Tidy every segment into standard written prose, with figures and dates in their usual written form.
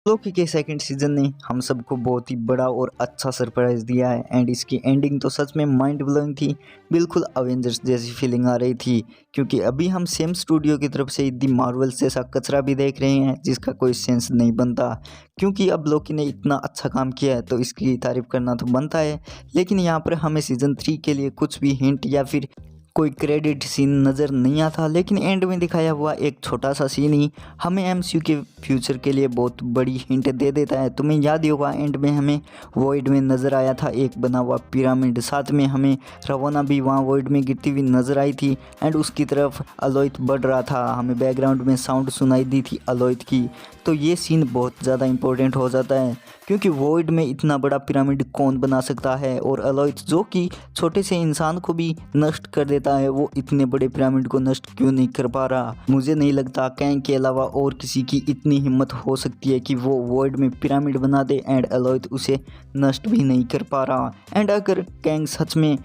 लोकी के second season ने हम सबको बहुत ही बड़ा और अच्छा सरप्राइज दिया है एंड इसकी एंडिंग तो सच में माइंड ब्लोइंग थी। बिल्कुल अवेंजर्स जैसी फीलिंग आ रही थी क्योंकि अभी हम सेम स्टूडियो की तरफ से दी मार्वल्स जैसा कचरा भी देख रहे हैं जिसका कोई सेंस नहीं बनता। क्योंकि अब लोकी ने इतना अच्छा काम किया है तो इसकी तारीफ करना तो बनता है। लेकिन यहाँ पर हमें सीजन 3 के लिए कुछ भी हिंट या फिर कोई क्रेडिट सीन नज़र नहीं आता, लेकिन एंड में दिखाया हुआ एक छोटा सा सीन ही हमें एमसीयू के फ्यूचर के लिए बहुत बड़ी हिंट दे देता है। तुम्हें याद ही होगा एंड में हमें वॉइड में नज़र आया था एक बना हुआ पिरामिड, साथ में हमें रवाना भी वहाँ वॉइड में गिरती हुई नज़र आई थी एंड उसकी तरफ अलोइथ बढ़ रहा था। हमें बैकग्राउंड में साउंड सुनाई दी थी अलोइथ की। तो ये सीन बहुत ज़्यादा इंपॉर्टेंट हो जाता है क्योंकि वॉइड में इतना बड़ा पिरामिड कौन बना सकता है, और अलोइथ जो कि छोटे से इंसान को भी नष्ट कर देता है वो इतने बड़े पिरामिड को नष्ट क्यों नहीं कर पा रहा। मुझे नहीं लगता कैंग के अलावा और किसी की इतनी हिम्मत हो सकती है कि वो वॉइड में पिरामिड बना दे एंड अलोइथ उसे नष्ट भी नहीं कर पा रहा। एंड अगर कैंग सच में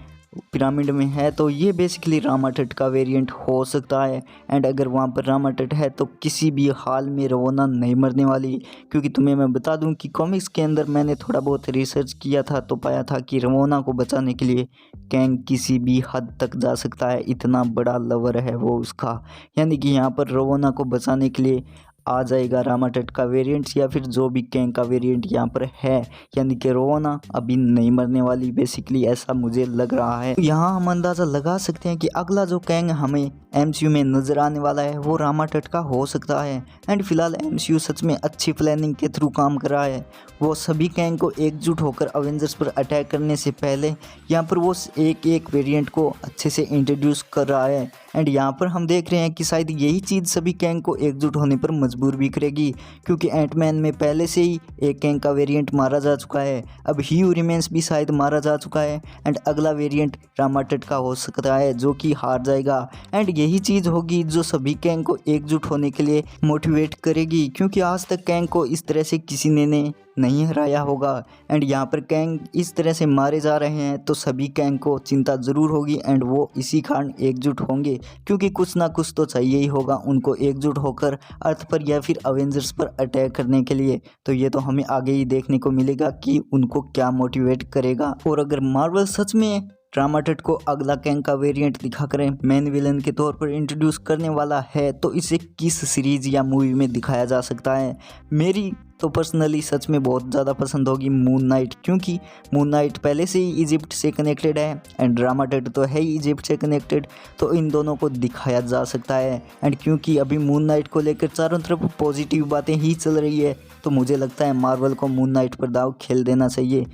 पिरामिड में है तो ये बेसिकली रामाटट का वेरिएंट हो सकता है। एंड अगर वहाँ पर रामाटट है तो किसी भी हाल में रवोना नहीं मरने वाली, क्योंकि तुम्हें मैं बता दूं कि कॉमिक्स के अंदर मैंने थोड़ा बहुत रिसर्च किया था तो पाया था कि रवोना को बचाने के लिए कैंग किसी भी हद तक जा सकता है, इतना बड़ा लवर है वो उसका। यानी कि यहाँ पर रवोना को बचाने के लिए आ जाएगा रामाटट का वेरिएंट्स या फिर जो भी कैंग का वेरिएंट यहाँ पर है, यानी कि रोवाना अभी नहीं मरने वाली बेसिकली, ऐसा मुझे लग रहा है। यहाँ हम अंदाज़ा लगा सकते हैं कि अगला जो कैंग हमें एमसीयू में नज़र आने वाला है वो रामाटट का हो सकता है। एंड फिलहाल एमसीयू सच में अच्छी प्लानिंग के थ्रू काम कर रहा है। वो सभी कैंग को एकजुट होकर अवेंजर्स पर अटैक करने से पहले यहाँ पर वो एक एक वेरिएंट को अच्छे से इंट्रोड्यूस कर रहा है। एंड यहाँ पर हम देख रहे हैं कि शायद यही चीज़ सभी कैंग को एकजुट होने पर मजबूर भी करेगी, क्योंकि एंटमैन में पहले से ही एक कैंग का वेरिएंट मारा जा चुका है, अब ही रिमेंस भी शायद मारा जा चुका है एंड अगला वेरिएंट रामाटट का हो सकता है जो कि हार जाएगा। एंड यही चीज़ होगी जो सभी कैंग को एकजुट होने के लिए मोटिवेट करेगी, क्योंकि आज तक कैंग को इस तरह से किसी ने नहीं हराया होगा। एंड यहाँ पर कैंग इस तरह से मारे जा रहे हैं तो सभी कैंग को चिंता ज़रूर होगी एंड वो इसी कारण एकजुट होंगे, क्योंकि कुछ ना कुछ तो चाहिए ही होगा उनको एकजुट होकर अर्थ पर या फिर अवेंजर्स पर अटैक करने के लिए। तो ये तो हमें आगे ही देखने को मिलेगा कि उनको क्या मोटिवेट करेगा। और अगर मार्वल सच में रामाटट को अगला कैंग का वेरिएंट दिखाकर मेन विलन के तौर पर इंट्रोड्यूस करने वाला है तो इसे किस सीरीज या मूवी में दिखाया जा सकता है। मेरी तो पर्सनली सच में बहुत ज़्यादा पसंद होगी मून नाइट, क्योंकि मून नाइट पहले से ही इजिप्ट से कनेक्टेड है एंड रामाटट तो है ही इजिप्ट से कनेक्टेड, तो इन दोनों को दिखाया जा सकता है। एंड क्योंकि अभी मून नाइट को लेकर चारों तरफ पॉजिटिव बातें ही चल रही है तो मुझे लगता है मार्वल को मून नाइट पर दाव खेल देना चाहिए।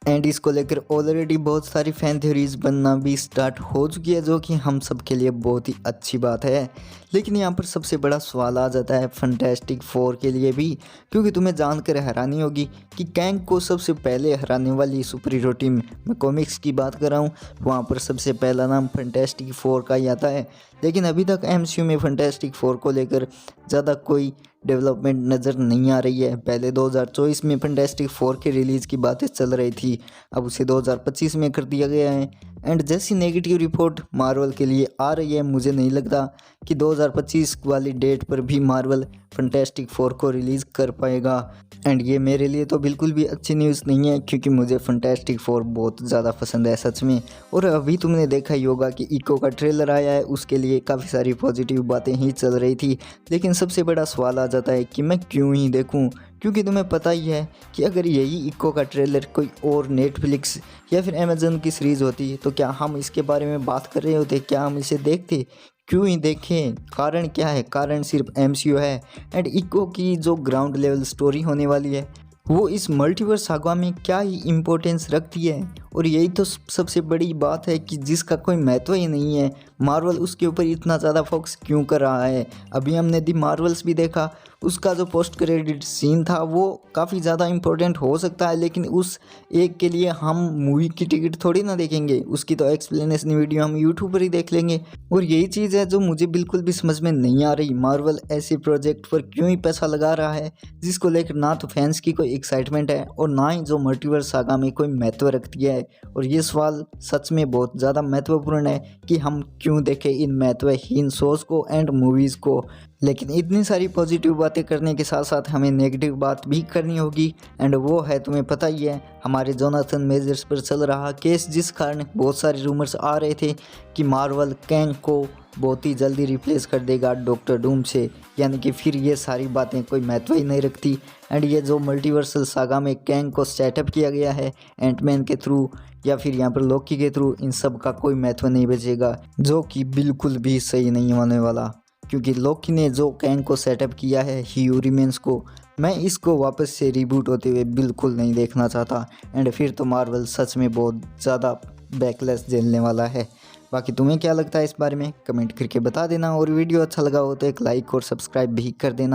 एंड इसको लेकर ऑलरेडी बहुत सारी फैन थ्योरीज बनना भी स्टार्ट हो चुकी है, जो कि हम सब के लिए बहुत ही अच्छी बात है। लेकिन यहाँ पर सबसे बड़ा सवाल आ जाता है फैंटास्टिक फोर के लिए भी, क्योंकि तुम्हें जानकर हैरानी होगी कि कैंग को सबसे पहले हराने वाली सुपर हीरो टीम, मैं कॉमिक्स की बात कर रहा हूँ, वहाँ पर सबसे पहला नाम फैंटास्टिक फोर का ही आता है। लेकिन अभी तक एमसीयू में फैंटास्टिक फोर को लेकर ज़्यादा कोई डेवलपमेंट नज़र नहीं आ रही है। पहले 2024 में फैंटास्टिक फोर के रिलीज़ की बातें चल रही थी, अब उसे 2025 में कर दिया गया है। एंड जैसी नेगेटिव रिपोर्ट मार्वल के लिए आ रही है, मुझे नहीं लगता कि 2025 वाली डेट पर भी मार्वल फैंटास्टिक फोर को रिलीज़ कर पाएगा। एंड ये मेरे लिए तो बिल्कुल भी अच्छी न्यूज़ नहीं है, क्योंकि मुझे फैंटास्टिक फोर बहुत ज़्यादा पसंद है सच में। और अभी तुमने देखा ही होगा कि इको का ट्रेलर आया है, उसके लिए काफ़ी सारी पॉजिटिव बातें ही चल रही थी। लेकिन सबसे बड़ा सवाल आ जाता है कि मैं क्यों ही देखूं, क्योंकि तुम्हें पता ही है कि अगर यही इको का ट्रेलर कोई और नेटफ्लिक्स या फिर अमेज़न की सीरीज़ होती तो क्या हम इसके बारे में बात कर रहे होते, क्या हम इसे देखते? क्यों ही देखें? कारण क्या है? कारण सिर्फ एमसीयू है। एंड इको की जो ग्राउंड लेवल स्टोरी होने वाली है वो इस मल्टीवर्स सागा में क्या ही इम्पोर्टेंस रखती है। और यही तो सबसे बड़ी बात है कि जिसका कोई महत्व ही नहीं है, मार्वल उसके ऊपर इतना ज़्यादा फोकस क्यों कर रहा है। अभी हमने दी मार्वल्स भी देखा, उसका जो पोस्ट क्रेडिट सीन था वो काफ़ी ज़्यादा इम्पोर्टेंट हो सकता है, लेकिन उस एक के लिए हम मूवी की टिकट थोड़ी ना देखेंगे, उसकी तो एक्सप्लेनेशन वीडियो हम यूट्यूब पर ही देख लेंगे। और यही चीज़ है जो मुझे बिल्कुल भी समझ में नहीं आ रही, मार्वल ऐसे प्रोजेक्ट पर क्यों ही पैसा लगा रहा है जिसको लेकर ना तो फैंस की कोई एक्साइटमेंट है और ना ही जो मल्टीवर्स सागा में कोई महत्व रखती है। और ये सवाल सच में बहुत ज़्यादा महत्वपूर्ण है कि हम क्यों देखें इन महत्वहीन शोज़ को एंड मूवीज़ को। लेकिन इतनी सारी पॉजिटिव बातें करने के साथ साथ हमें नेगेटिव बात भी करनी होगी, एंड वो है, तुम्हें पता ही है, हमारे जोनाथन मेजर्स पर चल रहा केस, जिस कारण बहुत सारे रूमर्स आ रहे थे कि मार्वल कैंग को बहुत ही जल्दी रिप्लेस कर देगा डॉक्टर डूम से, यानी कि फिर ये सारी बातें कोई महत्व ही नहीं रखती। एंड ये जो मल्टीवर्सल सागा में कैंग को सेटअप किया गया है एंटमैन के थ्रू या फिर यहाँ पर लोकी के थ्रू, इन सब का कोई महत्व नहीं बचेगा, जो कि बिल्कुल भी सही नहीं होने वाला। क्योंकि लोकी ने जो कैंग को सेटअप किया है ही हू रिमेन्स को, मैं इसको वापस से रिबूट होते हुए बिल्कुल नहीं देखना चाहता। एंड फिर तो मार्वल सच में बहुत ज़्यादा बैकलैश झेलने वाला है। बाकी तुम्हें क्या लगता है इस बारे में कमेंट करके बता देना, और वीडियो अच्छा लगा हो तो एक लाइक और सब्सक्राइब भी कर देना।